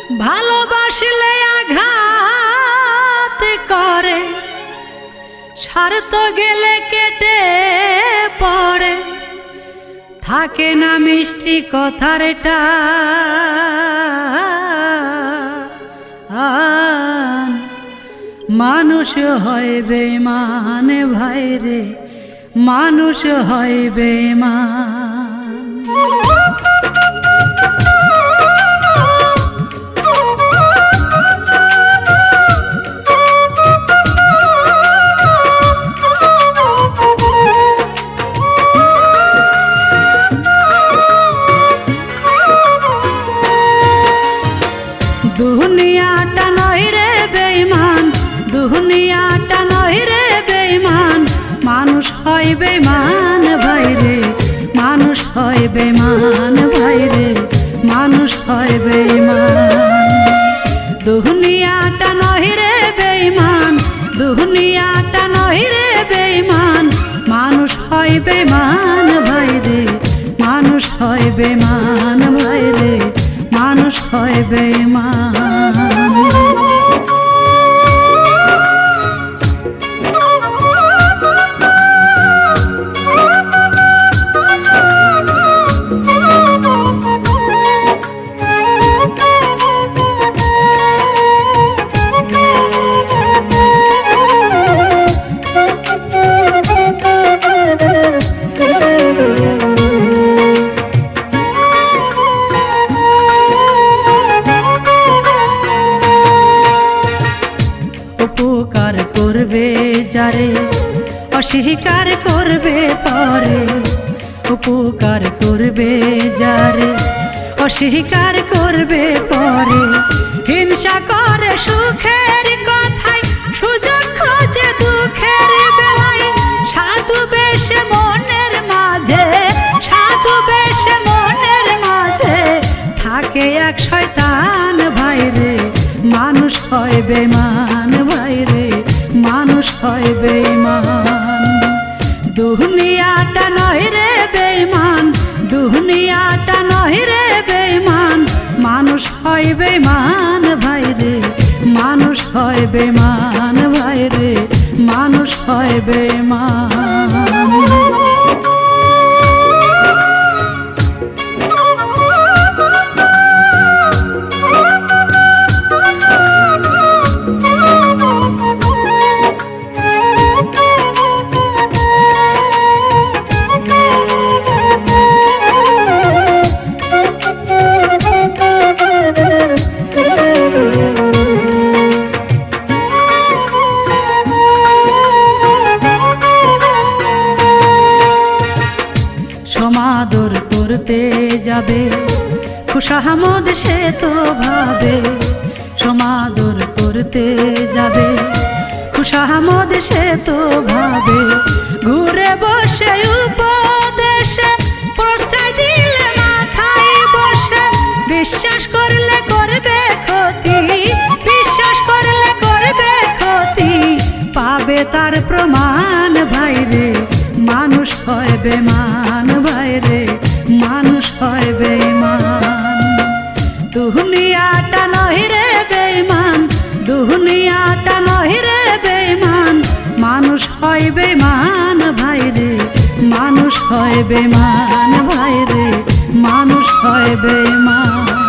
ভালোবাসলে আঘাত করে, স্বার্থ গেলে কেটে পড়ে, থাকে না মিষ্টি কথার টান। মানুষ হয় বেঈমান ভাইরে, মানুষ হয় বেঈমান। দুনিয়াটা নয় রে বেঈমান, দুনিয়াটা নয় রে বেঈমান, মানুষ হয় বেঈমান ভাইরে, মানুষ হয় বেঈমান ভাইরে, মানুষ হয় বেঈমান। দুনিয়াটা নয় রে বেঈমান, দুনিয়াটা নয় রে বেঈমান, মানুষ হয় বেঈমান ভাইরে, মানুষ হয় বেঈমান ভাইরে, মানুষ হয় বেঈমান। উপকার করবে যারে, অস্বীকার করবে পরে, উপকার করবে যারে, অস্বীকার করবে পরে, হিংসা করে সুখের কথায়, সুযোগ খোঁজে দুঃখের বেলায়, সাধু বেশে মনের মাঝে, সাধু বেশে মনের মাঝে, থাকে এক শয়তান ভাইরে, মানুষ হয় বেঈমান ভাইরে, মানুষ হয় বেঈমান। দুনিয়াটা নয় রে বেঈমান, দুনিয়াটা নয় রে বেঈমান, মানুষ হয় বেঈমান ভাইরে, মানুষ হয় বেঈমান ভাইরে, মানুষ হয় বেঈমান। সমাদর করতে যাবে খুশামদ সে তো ভাবে, সমাদর করতে যাবে খুশামদ সে তো ভাবে, ঘুরে বসে উপদেশে পৌঁছায় দিলে মাথায় বসে, বিশ্বাস করলে করবে ক্ষতি, বিশ্বাস করলে করবে ক্ষতি, পাবে তার প্রমাণ ভাইরে, মানুষ হয় বেঈমান ভাইরে, মানুষ হয় বেঈমান। দুনিয়াটা নয় রে বেঈমান, দুনিয়াটা নয় রে বেঈমান, মানুষ হয় বেঈমান ভাইরে, মানুষ হয় বেঈমান ভাইরে, মানুষ হয় বেঈমান।